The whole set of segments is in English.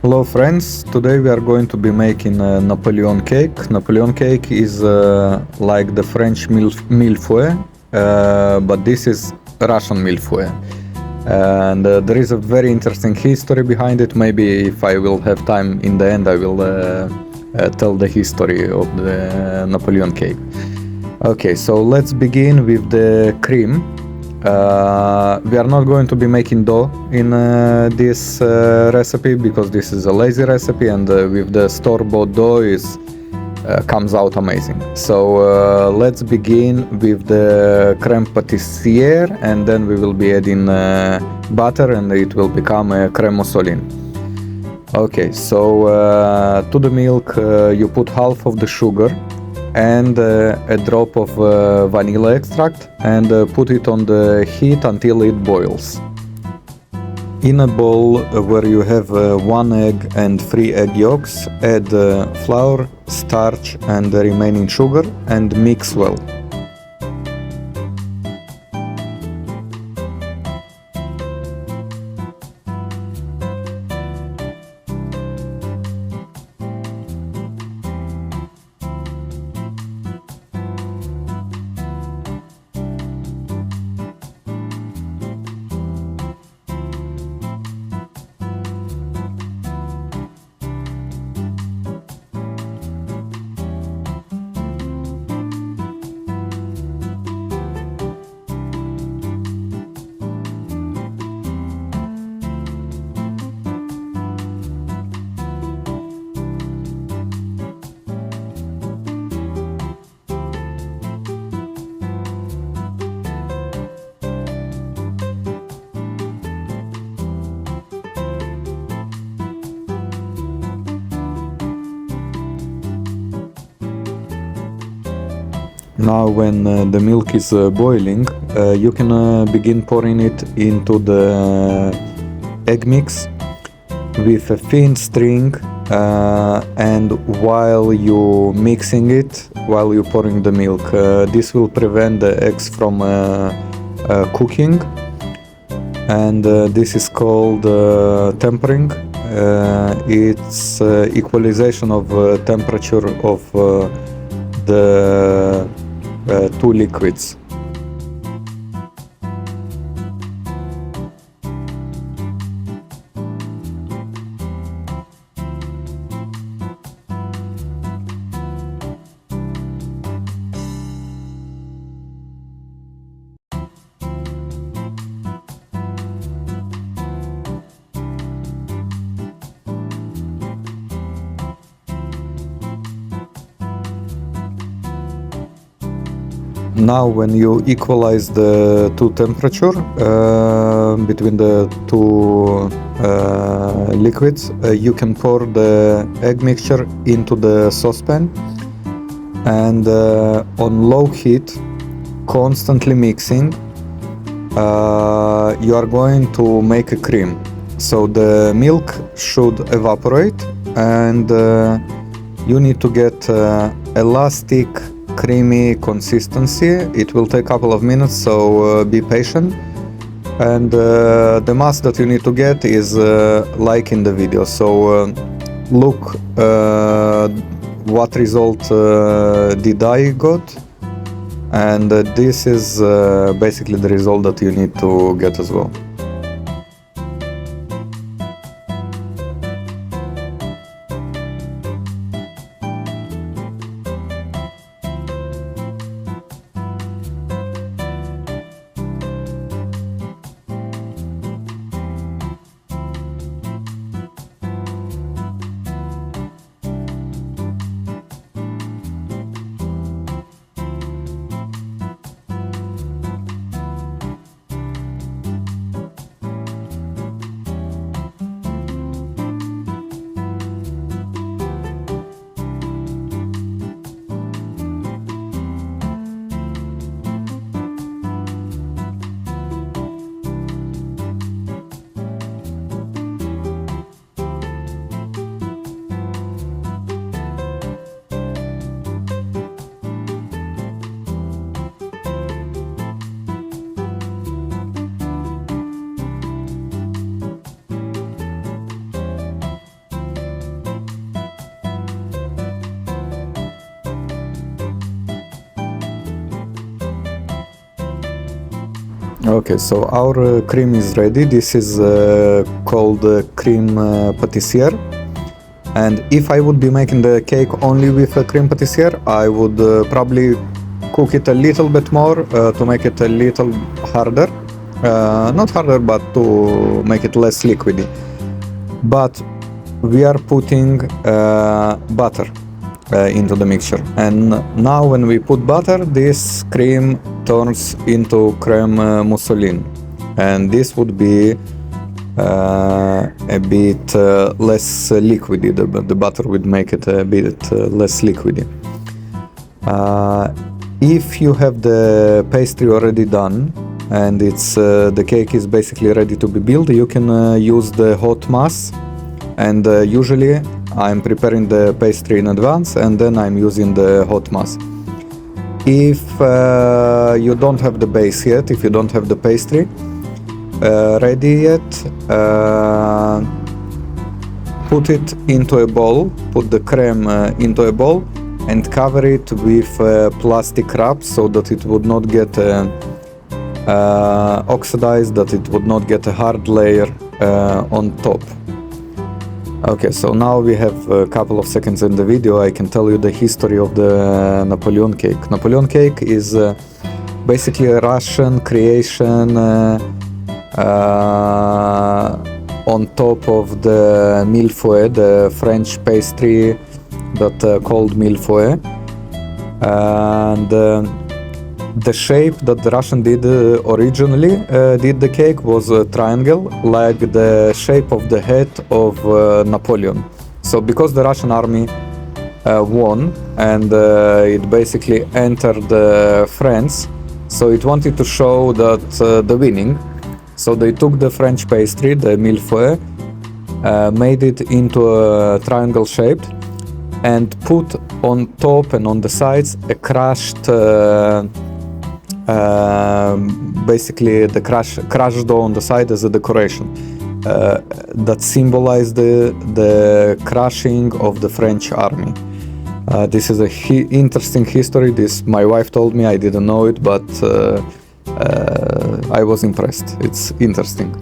Hello friends, today we are going to be making a Napoleon cake. Napoleon cake is like the French mille-feuille, but this is Russian mille-feuille. And there is a very interesting history behind it. Maybe if I will have time in the end I will tell the history of the Napoleon cake. Okay, so let's begin with the cream. We are not going to be making dough in this recipe because this is a lazy recipe, and with the store-bought dough is comes out amazing. So let's begin with the crème pâtissière, and then we will be adding butter, and it will become a crème mousseline. Okay, so to the milk you put half of the sugar and a drop of vanilla extract, and put it on the heat until it boils. In a bowl where you have 1 egg and 3 egg yolks, add flour, starch and the remaining sugar and mix well. Now when the milk is boiling, you can begin pouring it into the egg mix with a thin string, and while you mixing it, while you pouring the milk, this will prevent the eggs from cooking, and this is called tempering. It's equalization of temperature of the two liquids. Now when you equalize the two temperature between the two liquids, you can pour the egg mixture into the saucepan, and on low heat, constantly mixing, you are going to make a cream. So the milk should evaporate, and you need to get elastic creamy consistency. It will take a couple of minutes, so be patient. And the mass that you need to get is like in the video. So look what result did I got, and this is basically the result that you need to get as well. Okay, so our cream is ready. This is called cream patisserie. And if I would be making the cake only with a cream patisserie, I would probably cook it a little bit more to make it a little harder. Not harder, but to make it less liquidy. But we are putting butter into the mixture, and now when we put butter, this cream turns into creme mousseline, and this would be a bit less liquidy. The butter would make it a bit less liquidy. If you have the pastry already done and it's the cake is basically ready to be built, you can use the hot mass, and usually I'm preparing the pastry in advance and then I'm using the hot mass. If you don't have the base yet, if you don't have the pastry ready yet, put it into a bowl, put the creme into a bowl and cover it with plastic wrap so that it would not get oxidized, that it would not get a hard layer on top. Okay, so now we have a couple of seconds in the video. I can tell you the history of the Napoleon cake. Napoleon cake is basically a Russian creation on top of the Mille-feuille, the French pastry that called Mille-feuille. And the shape that the Russian did originally did the cake was a triangle, like the shape of the head of Napoleon. So because the Russian army won and it basically entered France, so it wanted to show that the winning. So they took the French pastry, the Mille-feuille, made it into a triangle shape and put on top and on the sides a crushed basically the crushed dough on the side as a decoration that symbolized the crushing of the French army. This is a interesting history. This my wife told me. I didn't know it, but I was impressed. It's interesting.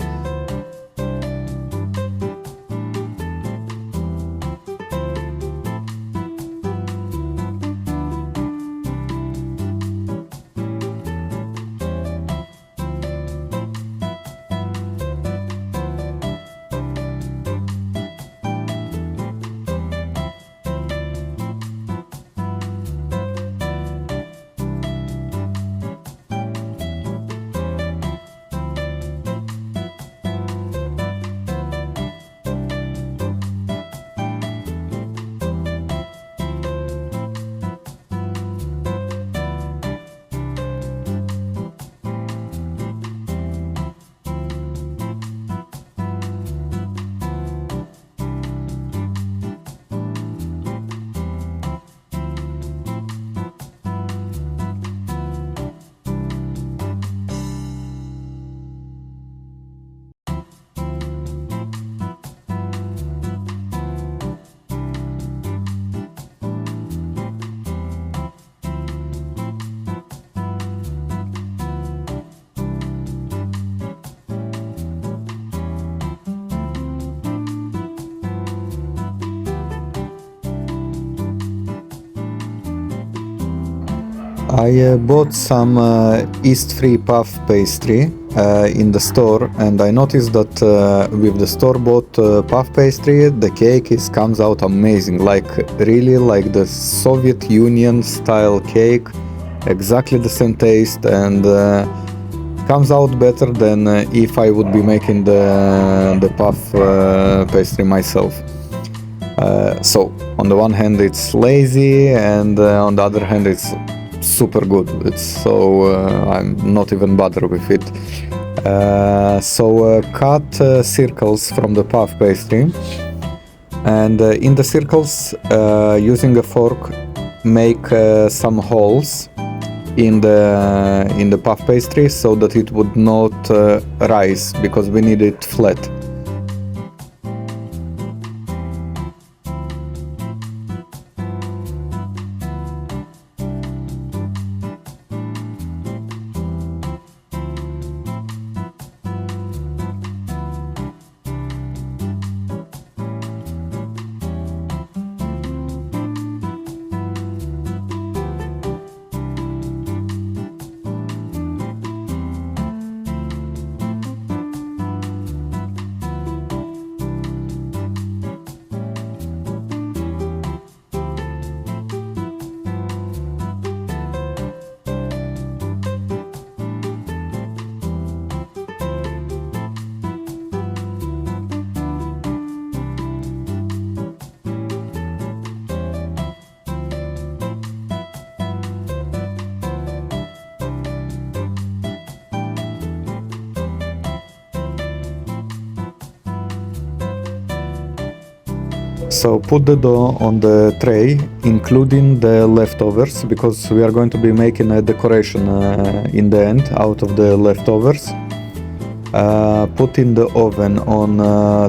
I bought some yeast-free puff pastry in the store, and I noticed that with the store-bought puff pastry, the cake comes out amazing, like really like the Soviet Union style cake, exactly the same taste, and comes out better than if I would be making the puff pastry myself. So on the one hand it's lazy, and on the other hand it's super good. It's so I'm not even bothered with it. So cut circles from the puff pastry, and in the circles, using a fork, make some holes in the puff pastry so that it would not rise, because we need it flat. So put the dough on the tray, including the leftovers, because we are going to be making a decoration in the end out of the leftovers. Put in the oven on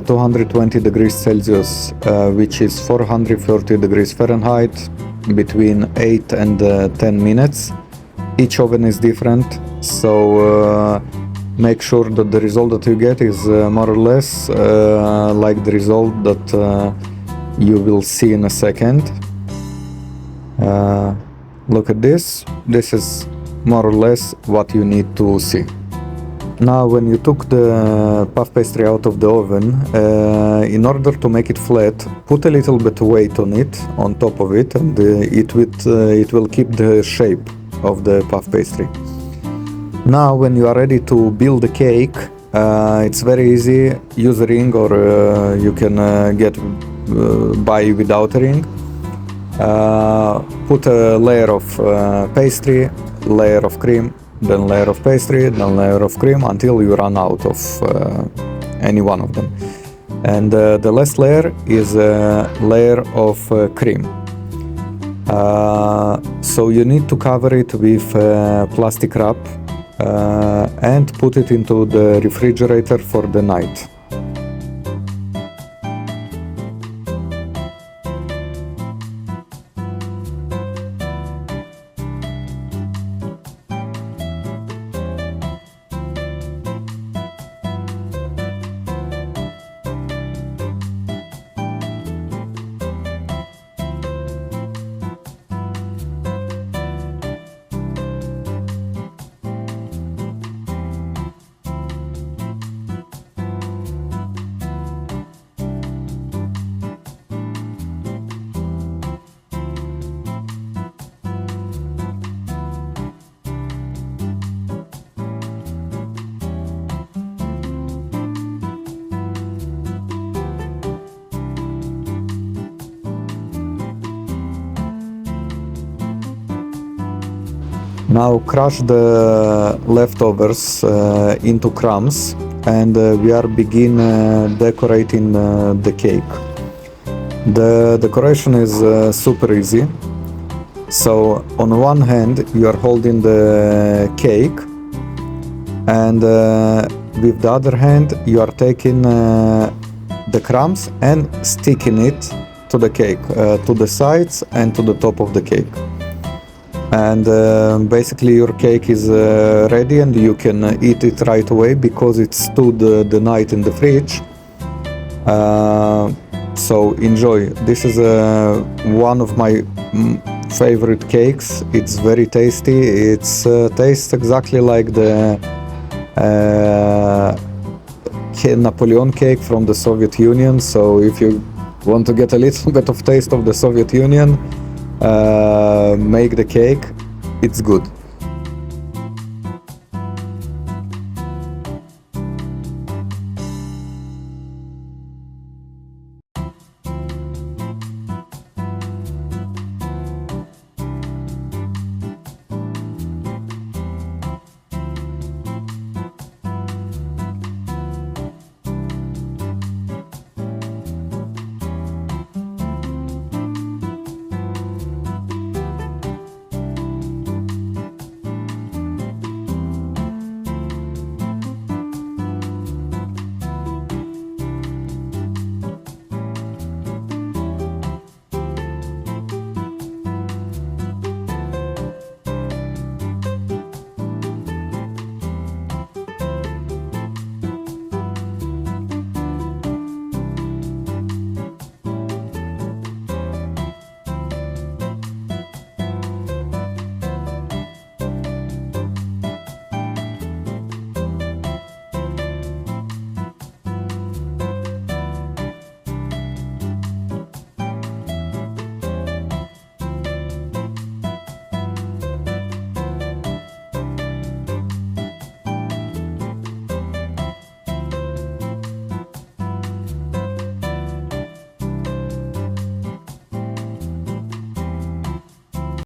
220 degrees Celsius, which is 430 degrees Fahrenheit, between 8 and 10 minutes. Each oven is different, so make sure that the result that you get is more or less like the result that you will see in a second. Look at this. This is more or less what you need to see. Now, when you took the puff pastry out of the oven, in order to make it flat, put a little bit of weight on it, on top of it, and it will keep the shape of the puff pastry. Now, when you are ready to build the cake, it's very easy. Use a ring, or you can get by without a ring. Put a layer of pastry, layer of cream, then layer of pastry, then layer of cream, until you run out of any one of them. And the last layer is a layer of cream. So you need to cover it with plastic wrap and put it into the refrigerator for the night. Now crush the leftovers into crumbs, and we are begin decorating the cake. The decoration is super easy. So on one hand you are holding the cake, and with the other hand you are taking the crumbs and sticking it to the cake, to the sides and to the top of the cake. And basically your cake is ready, and you can eat it right away because it stood the night in the fridge. So enjoy. This is one of my favorite cakes. It's very tasty. It tastes exactly like the Napoleon cake from the Soviet Union. So if you want to get a little bit of taste of the Soviet Union, make the cake. It's good.